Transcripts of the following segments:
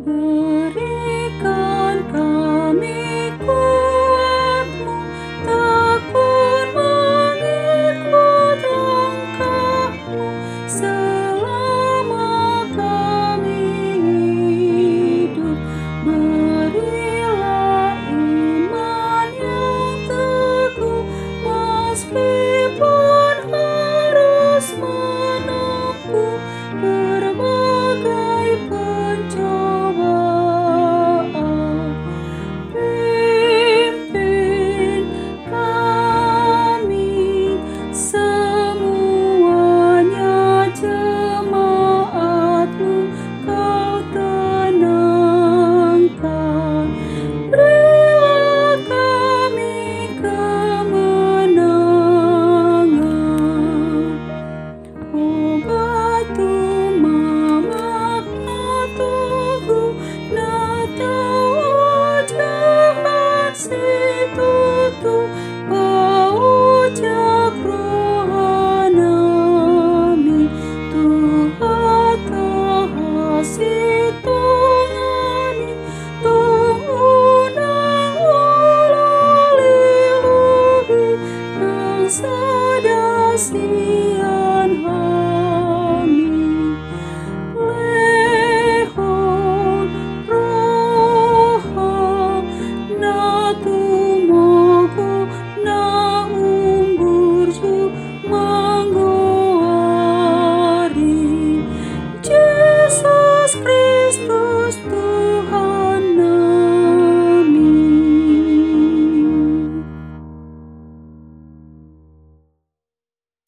Berikan kami kuat-Mu, takut mengikut langkah-Mu, selama kami hidup. Berilah iman yang teguh, meskipun harus menempuh berbagai pencobaan. Pimpin kami semuanya, jemaat-Mu Kau tenangkan. Berilah kami kemenangan. Oh batu mamakna tugu, na tau jahat situtu, paujak rohanami, Tuhan tahasi tungani, tungunang ulaliluhi, nang sadasian hami. Lehon roha na tumogo na umburju manggoari, Yesus Kristus Tuhan nami.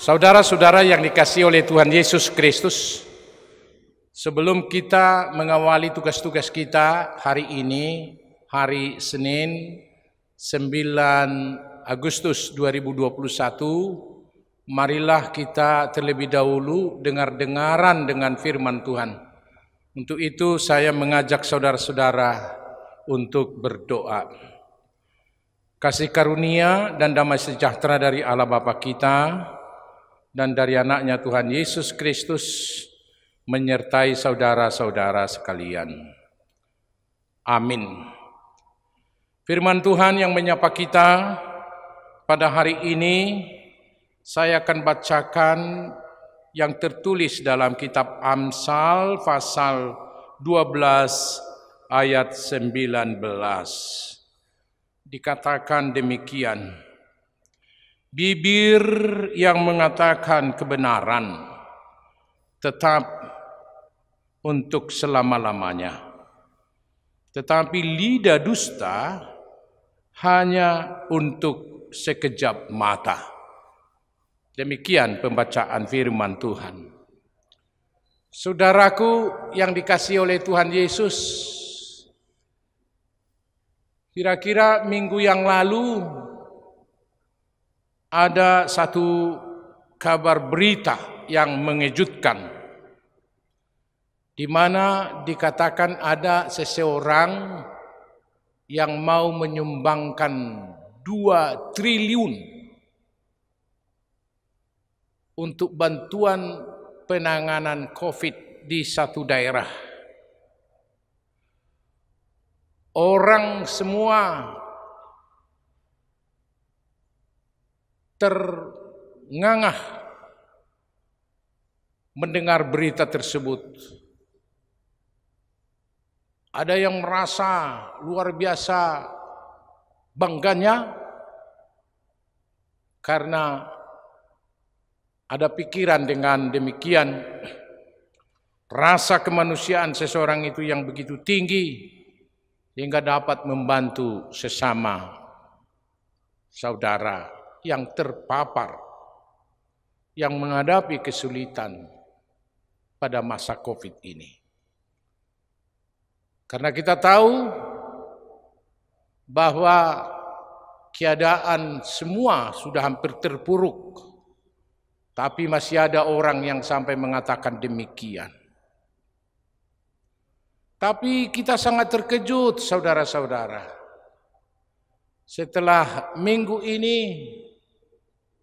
Saudara-saudara yang dikasihi oleh Tuhan Yesus Kristus, sebelum kita mengawali tugas-tugas kita hari ini, hari Senin 9 Agustus 2021, marilah kita terlebih dahulu dengar-dengaran dengan firman Tuhan. Untuk itu saya mengajak saudara-saudara untuk berdoa. Kasih karunia dan damai sejahtera dari Allah Bapa kita dan dari anaknya Tuhan Yesus Kristus menyertai saudara-saudara sekalian. Amin. Firman Tuhan yang menyapa kita pada hari ini, saya akan bacakan yang tertulis dalam kitab Amsal pasal 12 ayat 19. Dikatakan demikian: bibir yang mengatakan kebenaran tetap untuk selama-lamanya, tetapi lidah dusta hanya untuk sekejap mata. Demikian pembacaan firman Tuhan. Saudaraku yang dikasihi oleh Tuhan Yesus, kira-kira minggu yang lalu ada satu kabar berita yang mengejutkan, di mana dikatakan ada seseorang yang mau menyumbangkan 2 triliun untuk bantuan penanganan COVID di satu daerah. Orang semua terngangah mendengar berita tersebut. Ada yang merasa luar biasa bangganya karena ada pikiran dengan demikian, rasa kemanusiaan seseorang itu yang begitu tinggi hingga dapat membantu sesama saudara yang terpapar, yang menghadapi kesulitan pada masa COVID ini. Karena kita tahu bahwa keadaan semua sudah hampir terpuruk, tapi masih ada orang yang sampai mengatakan demikian. Tapi kita sangat terkejut, saudara-saudara. Setelah minggu ini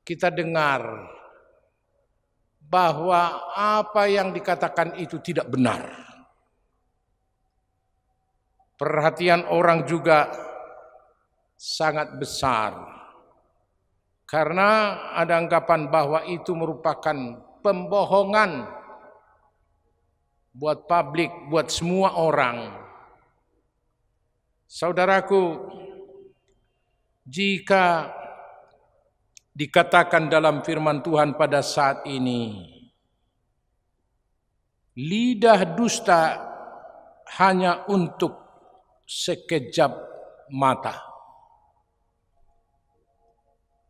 kita dengar bahwa apa yang dikatakan itu tidak benar. perhatian orang juga sangat besar. Karena ada anggapan bahwa itu merupakan pembohongan buat publik, buat semua orang. Saudaraku, jika dikatakan dalam firman Tuhan pada saat ini, lidah dusta hanya untuk sekejap mata.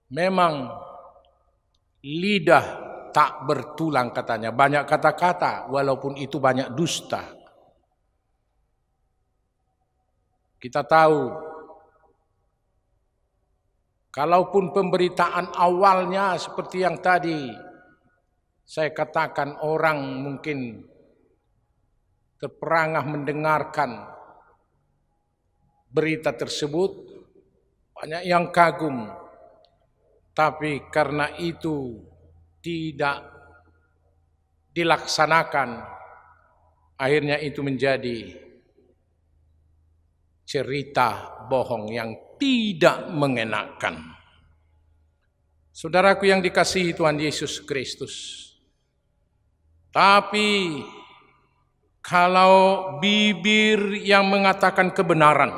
Memang lidah tak bertulang katanya, banyak kata-kata walaupun itu banyak dusta. Kita tahu, kalaupun pemberitaan awalnya seperti yang tadi saya katakan, orang mungkin terperangah mendengarkan berita tersebut, banyak yang kagum. Tapi karena itu tidak dilaksanakan, akhirnya itu menjadi cerita bohong yang tidak mengenakan. Saudaraku yang dikasihi Tuhan Yesus Kristus, tapi kalau bibir yang mengatakan kebenaran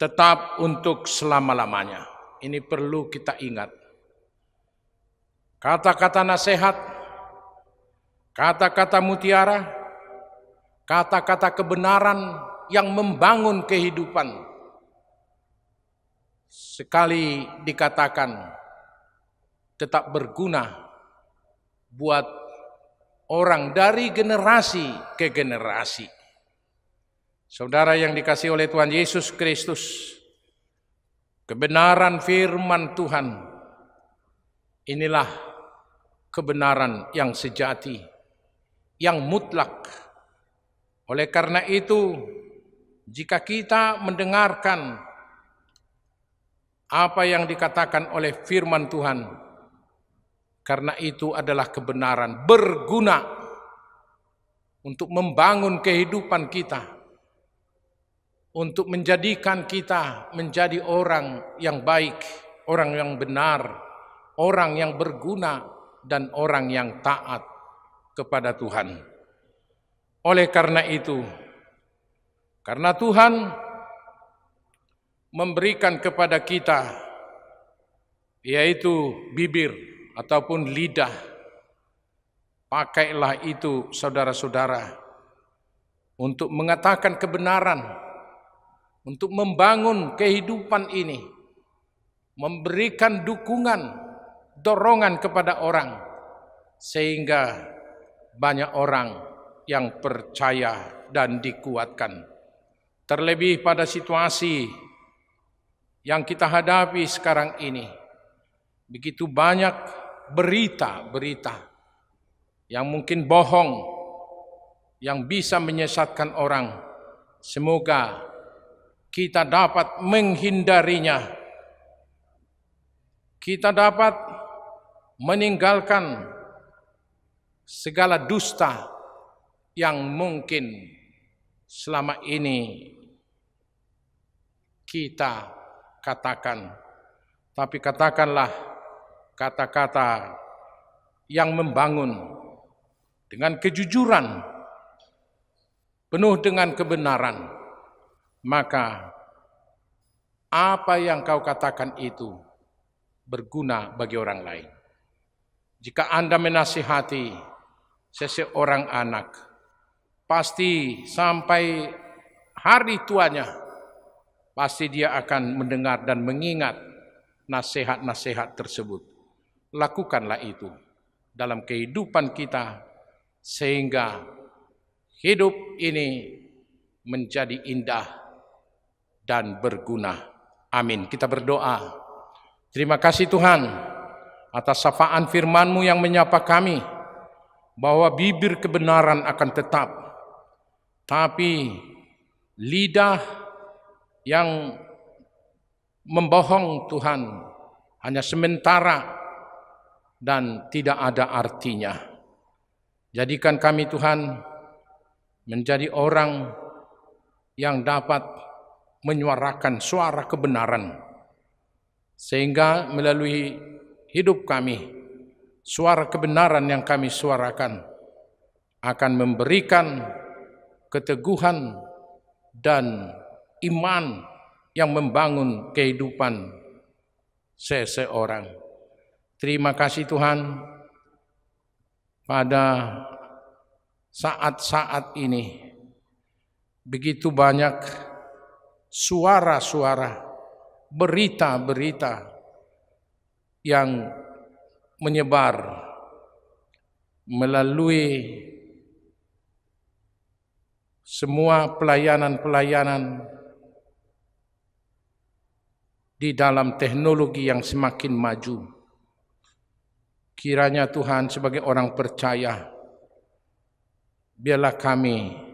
tetap untuk selama-lamanya, ini perlu kita ingat. Kata-kata nasihat, kata-kata mutiara, kata-kata kebenaran yang membangun kehidupan, sekali dikatakan tetap berguna buat orang dari generasi ke generasi. Saudara yang dikasihi oleh Tuhan Yesus Kristus, kebenaran firman Tuhan inilah kebenaran yang sejati, yang mutlak. Oleh karena itu, jika kita mendengarkan apa yang dikatakan oleh firman Tuhan, karena itu adalah kebenaran berguna untuk membangun kehidupan kita, untuk menjadikan kita menjadi orang yang baik, orang yang benar, orang yang berguna, dan orang yang taat kepada Tuhan. Oleh karena itu, karena Tuhan memberikan kepada kita, yaitu bibir ataupun lidah, pakailah itu saudara-saudara untuk mengatakan kebenaran, untuk membangun kehidupan ini, memberikan dukungan, dorongan kepada orang, sehingga banyak orang yang percaya dan dikuatkan. Terlebih pada situasi yang kita hadapi sekarang ini, begitu banyak berita-berita yang mungkin bohong, yang bisa menyesatkan orang. Semoga kita dapat menghindarinya. Kita dapat meninggalkan segala dusta yang mungkin selama ini kita katakan. Tapi katakanlah kata-kata yang membangun dengan kejujuran, penuh dengan kebenaran. Maka apa yang kau katakan itu berguna bagi orang lain. Jika Anda menasihati seseorang anak, pasti sampai hari tuanya, pasti dia akan mendengar dan mengingat nasihat-nasihat tersebut. Lakukanlah itu dalam kehidupan kita, sehingga hidup ini menjadi indah dan berguna. Amin. Kita berdoa. Terima kasih Tuhan atas sapaan firman-Mu yang menyapa kami, bahwa bibir kebenaran akan tetap, tapi lidah yang membohong Tuhan hanya sementara dan tidak ada artinya. Jadikan kami Tuhan menjadi orang yang dapat menyuarakan suara kebenaran, sehingga melalui hidup kami, suara kebenaran yang kami suarakan akan memberikan keteguhan dan iman yang membangun kehidupan seseorang. Terima kasih Tuhan, pada saat-saat ini begitu banyak suara-suara, berita-berita yang menyebar melalui semua pelayanan-pelayanan di dalam teknologi yang semakin maju. Kiranya Tuhan, sebagai orang percaya, biarlah kami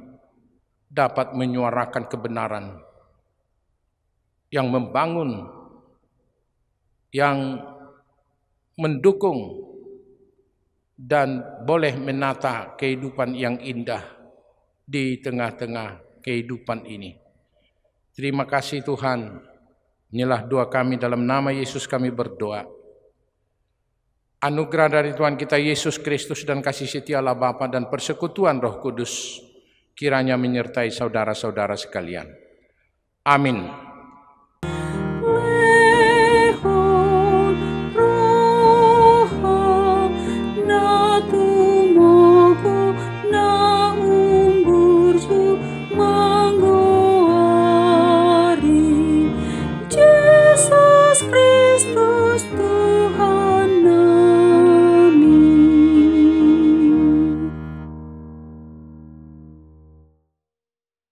dapat menyuarakan kebenaran yang membangun, yang mendukung, dan boleh menata kehidupan yang indah di tengah-tengah kehidupan ini. Terima kasih Tuhan. Inilah doa kami, dalam nama Yesus kami berdoa. Anugerah dari Tuhan kita Yesus Kristus dan kasih setia Allah Bapa dan persekutuan Roh Kudus kiranya menyertai saudara-saudara sekalian. Amin.